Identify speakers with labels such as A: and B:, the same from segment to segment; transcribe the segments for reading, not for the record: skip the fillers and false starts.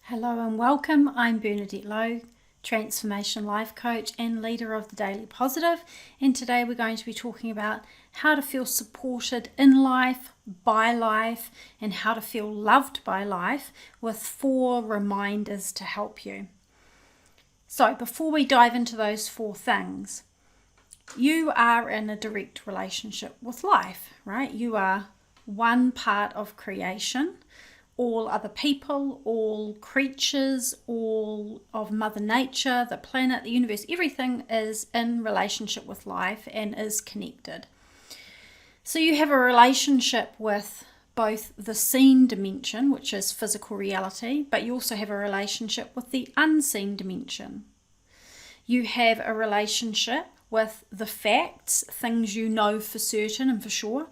A: Hello and welcome. I'm Bernadette Lowe, Transformation Life Coach and leader of the Daily Positive. And today we're going to be talking about how to feel supported in life, by life, and how to feel loved by life with 4 reminders to help you. So before we dive into those 4 things, you are in a direct relationship with life, right? You are one part of creation. All other people, all creatures, all of Mother Nature, the planet, the universe, everything is in relationship with life and is connected. So you have a relationship with both the seen dimension, which is physical reality, but you also have a relationship with the unseen dimension. You have a relationship with the facts, things you know for certain and for sure.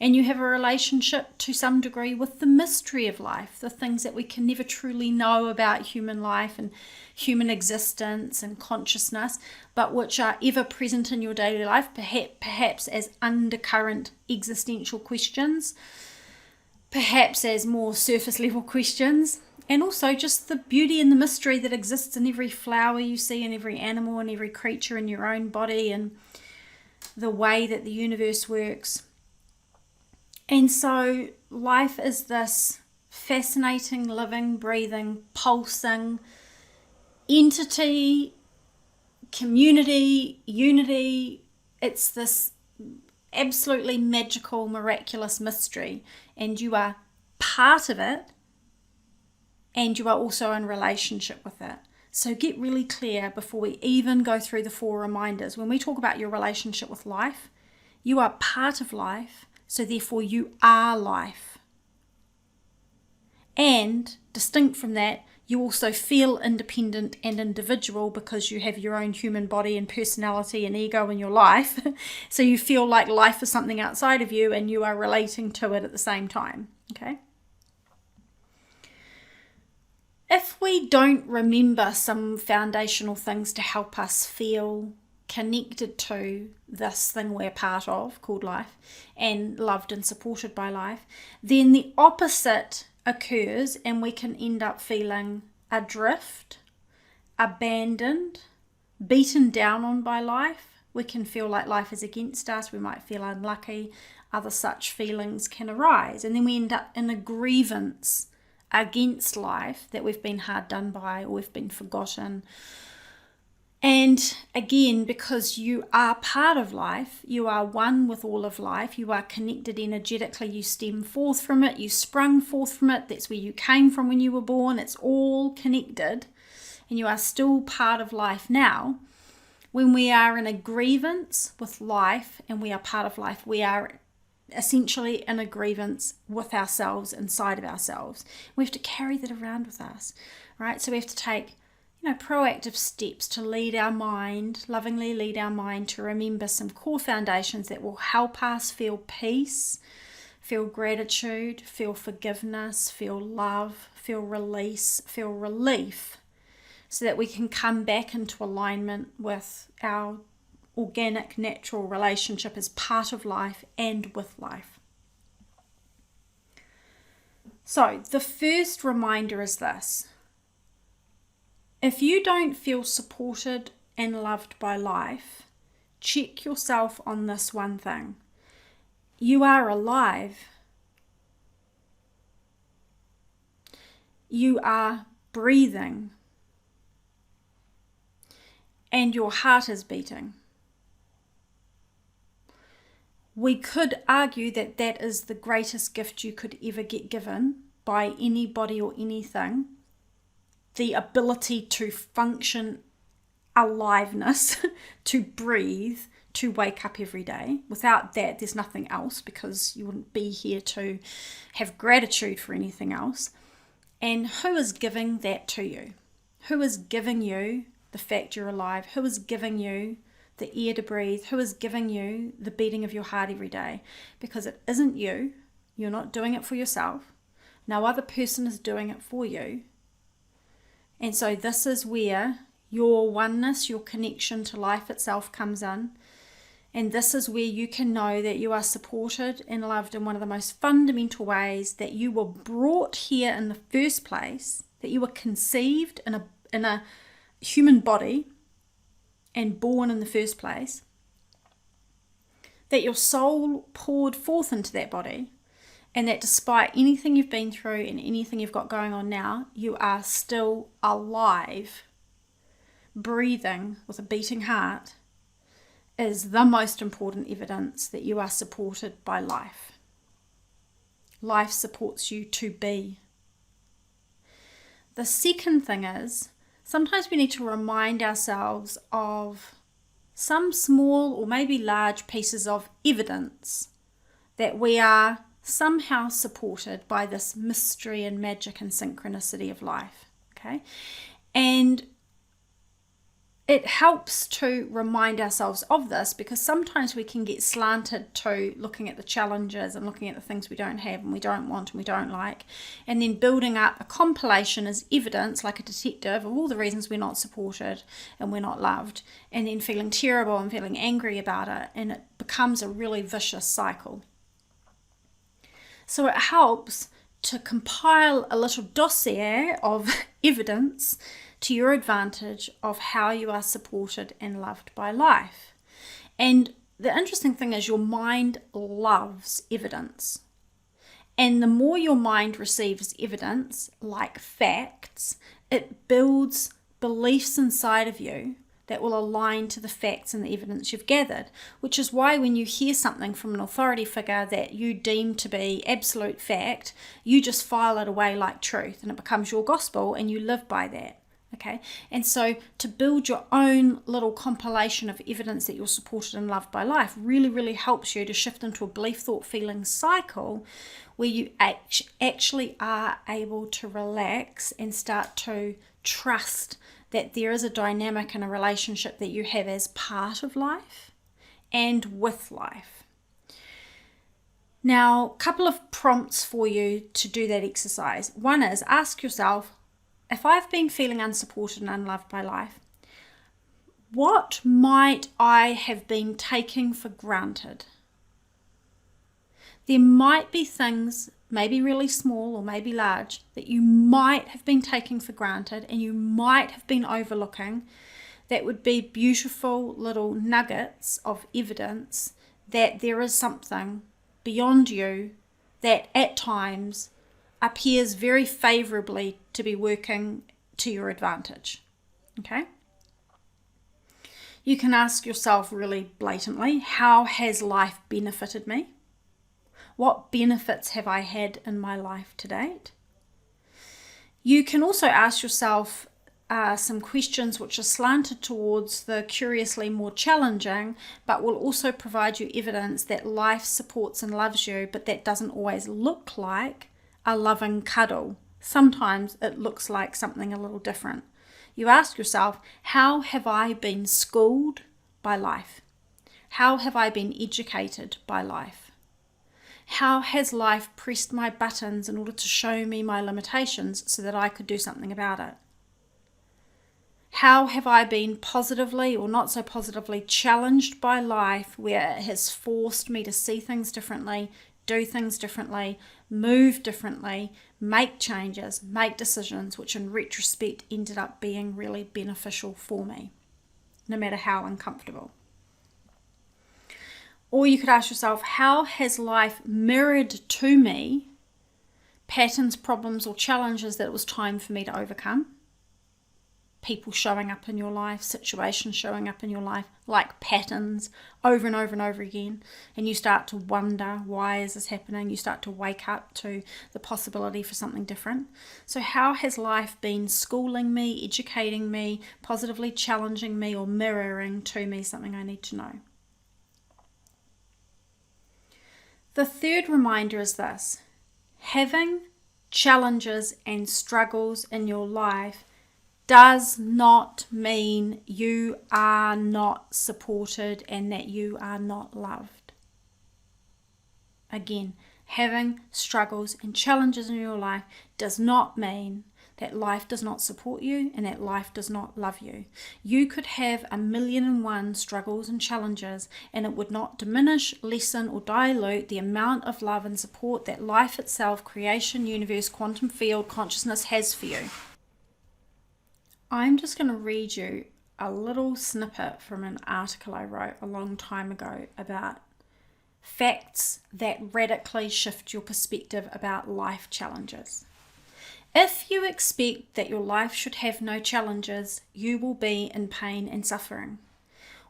A: And you have a relationship to some degree with the mystery of life, the things that we can never truly know about human life and human existence and consciousness, but which are ever present in your daily life, perhaps as undercurrent existential questions, perhaps as more surface level questions, and also just the beauty and the mystery that exists in every flower you see, in every animal and every creature in your own body, and the way that the universe works. And so life is this fascinating, living, breathing, pulsing entity, community, unity. It's this absolutely magical, miraculous mystery. And you are part of it, and you are also in relationship with it. So get really clear before we even go through the 4 reminders. When we talk about your relationship with life, you are part of life. So therefore you are life. And distinct from that, you also feel independent and individual because you have your own human body and personality and ego in your life. So you feel like life is something outside of you and you are relating to it at the same time. Okay? If we don't remember some foundational things to help us feel connected to this thing we're part of called life and loved and supported by life, then the opposite occurs and we can end up feeling adrift, abandoned, beaten down on by life. We can feel like life is against us. We might feel unlucky. Other such feelings can arise, and then we end up in a grievance against life that we've been hard done by or we've been forgotten. And again, because you are part of life, you are one with all of life, you are connected energetically, you stem forth from it, you sprung forth from it, that's where you came from when you were born, it's all connected, and you are still part of life now. When we are in a grievance with life and we are part of life, we are essentially in a grievance with ourselves, inside of ourselves. We have to carry that around with us, right? So we have to take proactive steps to lead our mind, lovingly lead our mind to remember some core foundations that will help us feel peace, feel gratitude, feel forgiveness, feel love, feel release, feel relief, so that we can come back into alignment with our organic, natural relationship as part of life and with life. So the first reminder is this. If you don't feel supported and loved by life, check yourself on this one thing. You are alive. You are breathing. And your heart is beating. We could argue that that is the greatest gift you could ever get given by anybody or anything. The ability to function, aliveness, to breathe, to wake up every day. Without that, there's nothing else, because you wouldn't be here to have gratitude for anything else. And who is giving that to you? Who is giving you the fact you're alive? Who is giving you the air to breathe? Who is giving you the beating of your heart every day? Because it isn't you. You're not doing it for yourself. No other person is doing it for you. And so this is where your oneness, your connection to life itself comes in. And this is where you can know that you are supported and loved in one of the most fundamental ways, that you were brought here in the first place that you were conceived in a human body and born in the first place, that your soul poured forth into that body, and that despite anything you've been through and anything you've got going on now, you are still alive, breathing with a beating heart, is the most important evidence that you are supported by life. Life supports you to be. The second thing is, sometimes we need to remind ourselves of some small or maybe large pieces of evidence that we are somehow supported by this mystery and magic and synchronicity of life. Okay? And it helps to remind ourselves of this, because sometimes we can get slanted to looking at the challenges and looking at the things we don't have and we don't want and we don't like, and then building up a compilation as evidence, like a detective, of all the reasons we're not supported and we're not loved, and then feeling terrible and feeling angry about it, and it becomes a really vicious cycle. So it helps to compile a little dossier of evidence to your advantage of how you are supported and loved by life. And the interesting thing is, your mind loves evidence. And the more your mind receives evidence, like facts, it builds beliefs inside of you that will align to the facts and the evidence you've gathered, which is why when you hear something from an authority figure that you deem to be absolute fact, you just file it away like truth, and it becomes your gospel and you live by that. Okay, and so to build your own little compilation of evidence that you're supported and loved by life really, really helps you to shift into a belief, thought, feeling cycle where you actually are able to relax and start to trust that there is a dynamic and a relationship that you have as part of life and with life. Now, a couple of prompts for you to do that exercise. One is, ask yourself, if I've been feeling unsupported and unloved by life, what might I have been taking for granted? There might be things, maybe really small or maybe large, that you might have been taking for granted and you might have been overlooking, that would be beautiful little nuggets of evidence that there is something beyond you that at times appears very favorably to be working to your advantage. Okay? You can ask yourself really blatantly, how has life benefited me? What benefits have I had in my life to date? You can also ask yourself some questions which are slanted towards the curiously more challenging, but will also provide you evidence that life supports and loves you, but that doesn't always look like a loving cuddle. Sometimes it looks like something a little different. You ask yourself, how have I been schooled by life? How have I been educated by life? How has life pressed my buttons in order to show me my limitations so that I could do something about it? How have I been positively or not so positively challenged by life, where it has forced me to see things differently, do things differently, move differently, make changes, make decisions, which in retrospect ended up being really beneficial for me, no matter how uncomfortable. Or you could ask yourself, how has life mirrored to me patterns, problems, or challenges that it was time for me to overcome? People showing up in your life, situations showing up in your life like patterns over and over and over again, and you start to wonder, why is this happening? You start to wake up to the possibility for something different. So how has life been schooling me, educating me, positively challenging me, or mirroring to me something I need to know? The third reminder is this: having challenges and struggles in your life does not mean you are not supported and that you are not loved. Again, having struggles and challenges in your life does not mean that life does not support you and that life does not love you. You could have 1,000,001 struggles and challenges, and it would not diminish, lessen, or dilute the amount of love and support that life itself, creation, universe, quantum field, consciousness has for you. I'm just going to read you a little snippet from an article I wrote a long time ago about facts that radically shift your perspective about life challenges. If you expect that your life should have no challenges, you will be in pain and suffering.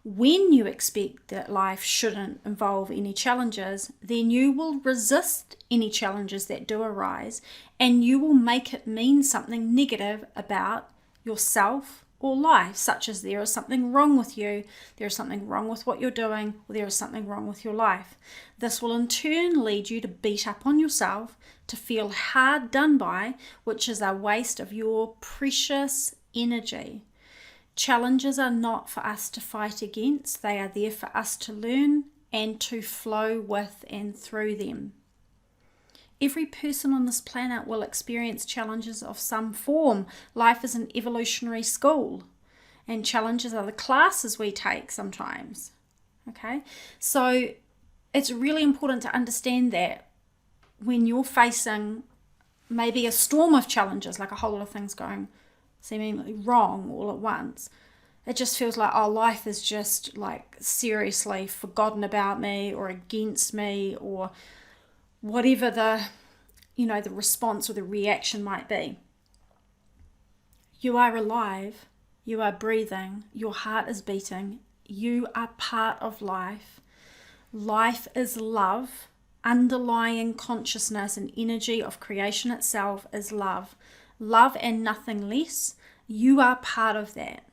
A: When you expect that life shouldn't involve any challenges, then you will resist any challenges that do arise, and you will make it mean something negative about yourself or life, such as there is something wrong with you, there is something wrong with what you're doing, or there is something wrong with your life. This will in turn lead you to beat up on yourself, to feel hard done by, which is a waste of your precious energy. Challenges are not for us to fight against, they are there for us to learn and to flow with and through them. Every person on this planet will experience challenges of some form. Life is an evolutionary school, and challenges are the classes we take sometimes. Okay, so it's really important to understand that when you're facing maybe a storm of challenges, like a whole lot of things going seemingly wrong all at once, it just feels like, oh, life is just like seriously forgotten about me or against me, or whatever the response or the reaction might be. You are alive, you are breathing, your heart is beating, you are part of life. Life is love. Underlying consciousness and energy of creation itself is love. Love and nothing less. You are part of that.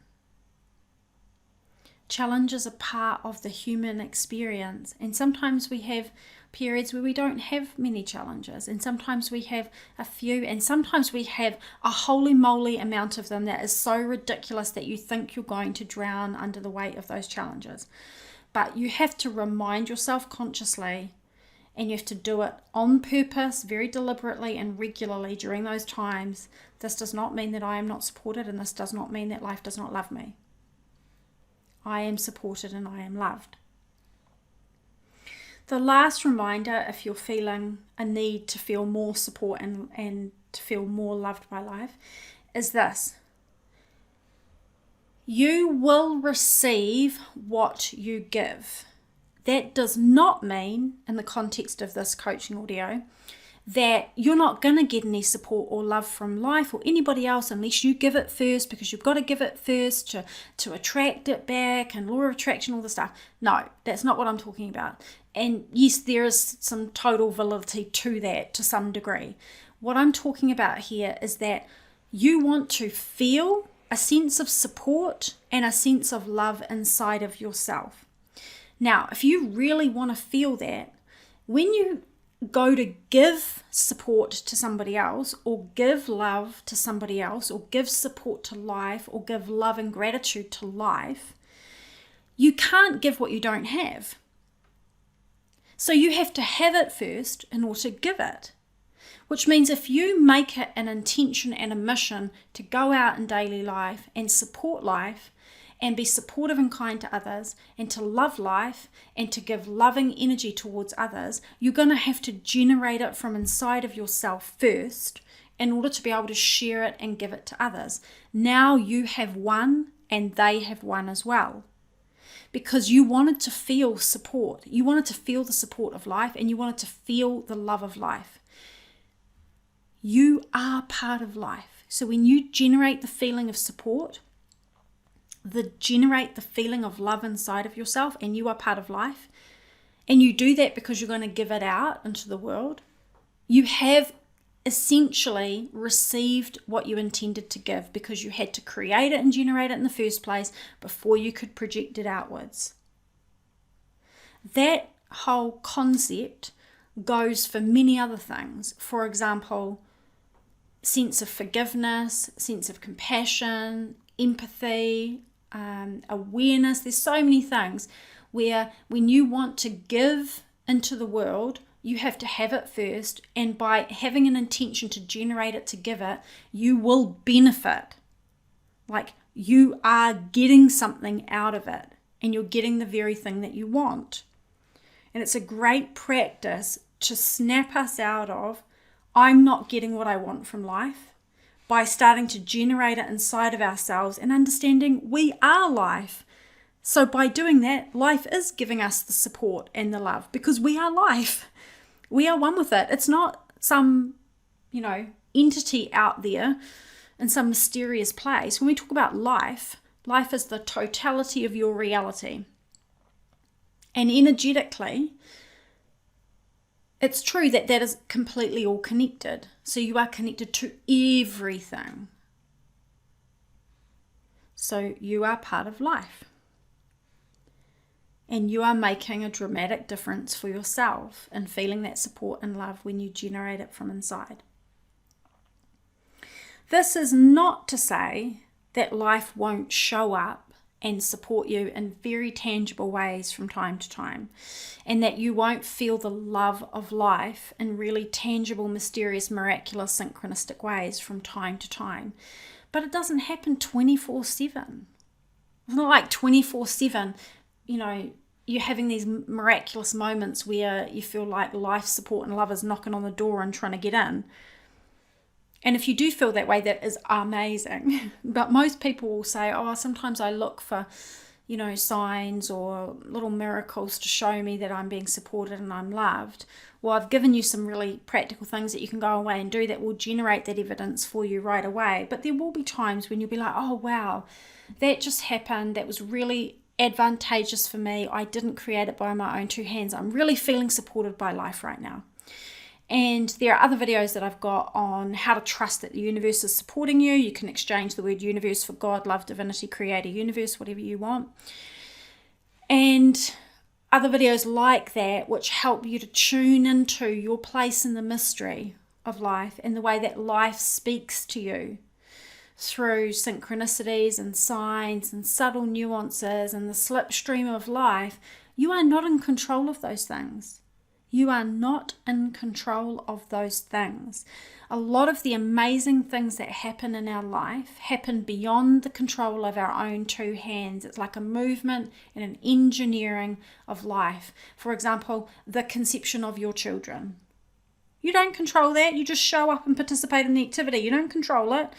A: Challenges are part of the human experience, and sometimes we have periods where we don't have many challenges, and sometimes we have a few, and sometimes we have a holy moly amount of them that is so ridiculous that you think you're going to drown under the weight of those challenges. But you have to remind yourself consciously, and you have to do it on purpose, very deliberately and regularly during those times. This does not mean that I am not supported, and this does not mean that life does not love me. I am supported and I am loved. The last reminder, if you're feeling a need to feel more support and to feel more loved by life, is this. You will receive what you give. That does not mean, in the context of this coaching audio, that you're not going to get any support or love from life or anybody else unless you give it first, because you've got to give it first to attract it back, and law of attraction, all this stuff. No, that's not what I'm talking about. And yes, there is some total validity to that to some degree. What I'm talking about here is that you want to feel a sense of support and a sense of love inside of yourself. Now, if you really want to feel that, when you go to give support to somebody else, or give love to somebody else, or give support to life, or give love and gratitude to life, you can't give what you don't have. So you have to have it first in order to give it. Which means if you make it an intention and a mission to go out in daily life and support life, and be supportive and kind to others, and to love life, and to give loving energy towards others, you're going to have to generate it from inside of yourself first in order to be able to share it and give it to others. Now you have won, and they have won as well. Because you wanted to feel support. You wanted to feel the support of life, and you wanted to feel the love of life. You are part of life. So when you generate the feeling of support, generate the feeling of love inside of yourself, and you are part of life, and you do that because you're going to give it out into the world, you have essentially received what you intended to give, because you had to create it and generate it in the first place before you could project it outwards. That whole concept goes for many other things. For example, sense of forgiveness, sense of compassion, empathy, awareness. There's so many things where when you want to give into the world, you have to have it first, and by having an intention to generate it, to give it, you will benefit. Like, you are getting something out of it, and you're getting the very thing that you want. And it's a great practice to snap us out of, I'm not getting what I want from life, by starting to generate it inside of ourselves and understanding we are life. So by doing that, life is giving us the support and the love because we are life. We are one with it. It's not some, entity out there in some mysterious place. When we talk about life, life is the totality of your reality. And energetically, it's true that that is completely all connected. So you are connected to everything. So you are part of life. And you are making a dramatic difference for yourself and feeling that support and love when you generate it from inside. This is not to say that life won't show up and support you in very tangible ways from time to time, and that you won't feel the love of life in really tangible, mysterious, miraculous, synchronistic ways from time to time. But it doesn't happen 24/7. It's not like 24/7, you're having these miraculous moments where you feel like life support and love is knocking on the door and trying to get in. And if you do feel that way, that is amazing. But most people will say, sometimes I look for, signs or little miracles to show me that I'm being supported and I'm loved. Well, I've given you some really practical things that you can go away and do that will generate that evidence for you right away. But there will be times when you'll be like, oh, wow, that just happened. That was really advantageous for me. I didn't create it by my own two hands. I'm really feeling supported by life right now. And there are other videos that I've got on how to trust that the universe is supporting you. You can exchange the word universe for God, love, divinity, creator, universe, whatever you want. And other videos like that which help you to tune into your place in the mystery of life and the way that life speaks to you through synchronicities and signs and subtle nuances and the slipstream of life. You are not in control of those things. You are not in control of those things. A lot of the amazing things that happen in our life happen beyond the control of our own two hands. It's like a movement and an engineering of life. For example, the conception of your children. You don't control that. You just show up and participate in the activity. You don't control it.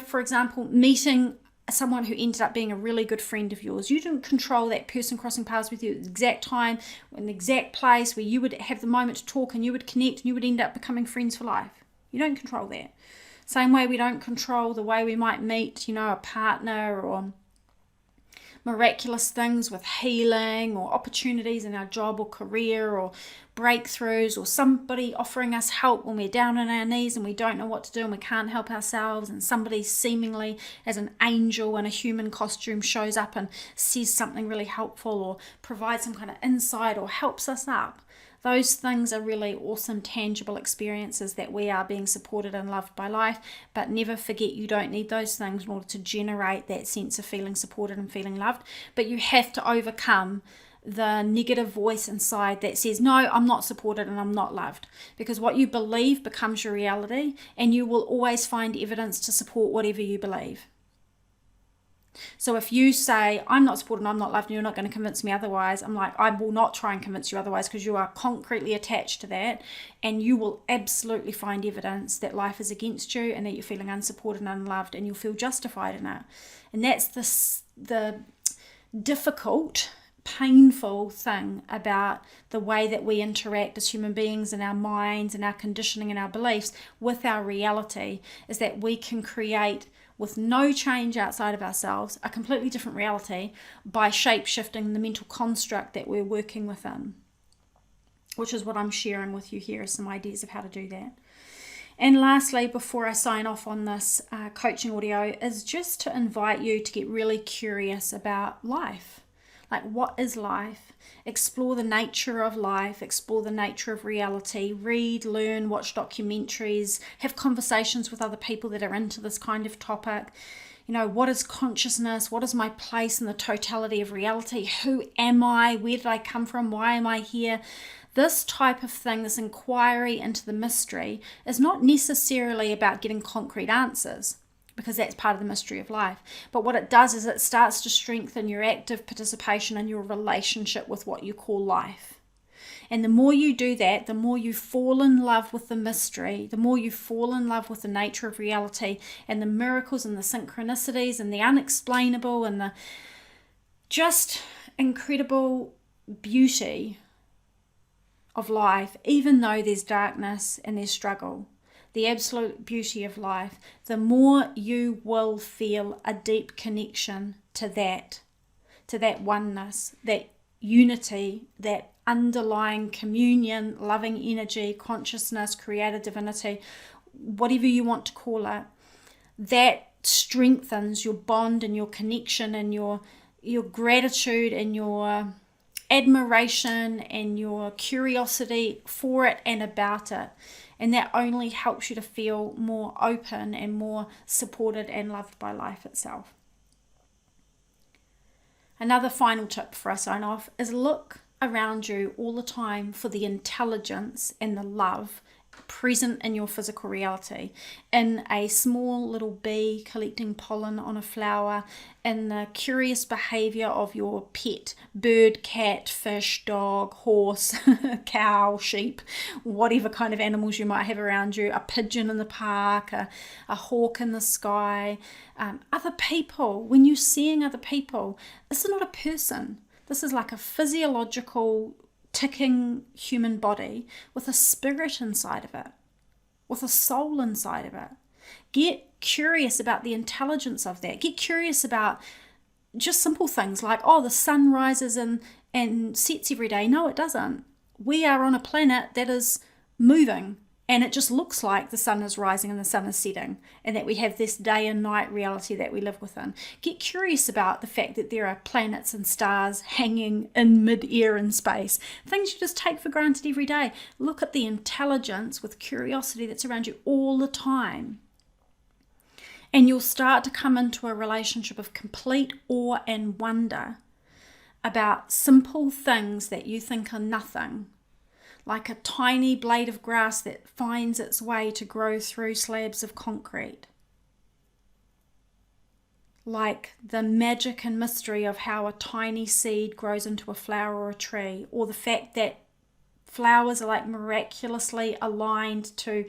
A: For example, meeting someone who ended up being a really good friend of yours. You didn't control that person crossing paths with you at the exact time, in the exact place where you would have the moment to talk and you would connect and you would end up becoming friends for life. You don't control that. Same way we don't control the way we might meet, a partner or miraculous things with healing or opportunities in our job or career or breakthroughs or somebody offering us help when we're down on our knees and we don't know what to do and we can't help ourselves, and somebody seemingly as an angel in a human costume shows up and says something really helpful or provides some kind of insight or helps us up. Those things are really awesome, tangible experiences that we are being supported and loved by life. But never forget, you don't need those things in order to generate that sense of feeling supported and feeling loved. But you have to overcome the negative voice inside that says, no, I'm not supported and I'm not loved. Because what you believe becomes your reality, and you will always find evidence to support whatever you believe. So if you say, I'm not supported and I'm not loved and you're not going to convince me otherwise, I'm like, I will not try and convince you otherwise, because you are concretely attached to that, and you will absolutely find evidence that life is against you and that you're feeling unsupported and unloved, and you'll feel justified in it. And that's the difficult, painful thing about the way that we interact as human beings in our minds and our conditioning and our beliefs with our reality, is that we can create, with no change outside of ourselves, a completely different reality by shape-shifting the mental construct that we're working within, which is what I'm sharing with you here, some ideas of how to do that. And lastly, before I sign off on this coaching audio, is just to invite you to get really curious about life. Like, what is life? Explore the nature of life, explore the nature of reality, read, learn, watch documentaries, have conversations with other people that are into this kind of topic. What is consciousness? What is my place in the totality of reality? Who am I? Where did I come from? Why am I here? This type of thing, this inquiry into the mystery, is not necessarily about getting concrete answers, because that's part of the mystery of life. But what it does is it starts to strengthen your active participation in your relationship with what you call life. And the more you do that, the more you fall in love with the mystery, the more you fall in love with the nature of reality and the miracles and the synchronicities and the unexplainable and the just incredible beauty of life, even though there's darkness and there's struggle. The absolute beauty of life, the more you will feel a deep connection to that oneness, that unity, that underlying communion, loving energy, consciousness, creator divinity, whatever you want to call it, that strengthens your bond and your connection and your gratitude and your admiration and your curiosity for it and about it. And that only helps you to feel more open and more supported and loved by life itself. Another final tip for us sign off is look around you all the time for the intelligence and the love present in your physical reality, in a small little bee collecting pollen on a flower, in the curious behavior of your pet bird, cat, fish, dog, horse, cow, sheep, whatever kind of animals you might have around you, a pigeon in the park, a hawk in the sky, other people. When you're seeing other people, this is not a person. This is like a physiological ticking human body with a spirit inside of it, with a soul inside of it. Get curious about the intelligence of that. Get curious about just simple things like, oh, the sun rises and sets every day. No, it doesn't. We are on a planet that is moving, and it just looks like the sun is rising and the sun is setting, and that we have this day and night reality that we live within. Get curious about the fact that there are planets and stars hanging in mid-air in space. Things you just take for granted every day. Look at the intelligence with curiosity that's around you all the time. And you'll start to come into a relationship of complete awe and wonder about simple things that you think are nothing, like a tiny blade of grass that finds its way to grow through slabs of concrete. Like the magic and mystery of how a tiny seed grows into a flower or a tree, or the fact that flowers are like miraculously aligned to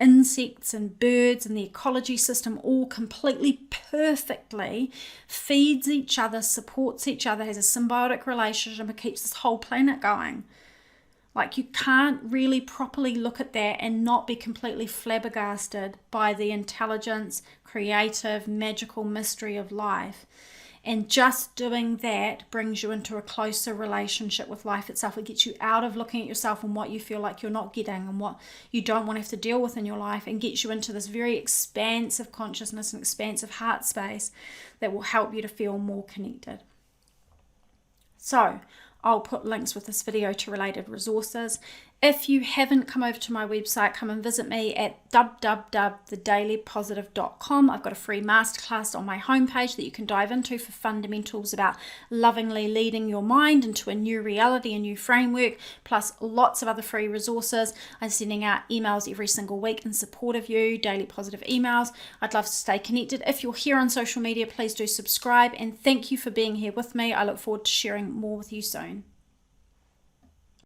A: insects and birds, and the ecology system all completely perfectly feeds each other, supports each other, has a symbiotic relationship, and keeps this whole planet going. Like, you can't really properly look at that and not be completely flabbergasted by the intelligence, creative, magical mystery of life. And just doing that brings you into a closer relationship with life itself. It gets you out of looking at yourself and what you feel like you're not getting and what you don't want to have to deal with in your life, and gets you into this very expansive consciousness and expansive heart space that will help you to feel more connected. So, I'll put links with this video to related resources. If you haven't come over to my website, come and visit me at www.thedailypositive.com. I've got a free masterclass on my homepage that you can dive into for fundamentals about lovingly leading your mind into a new reality, a new framework, plus lots of other free resources. I'm sending out emails every single week in support of you, daily positive emails. I'd love to stay connected. If you're here on social media, please do subscribe, and thank you for being here with me. I look forward to sharing more with you soon.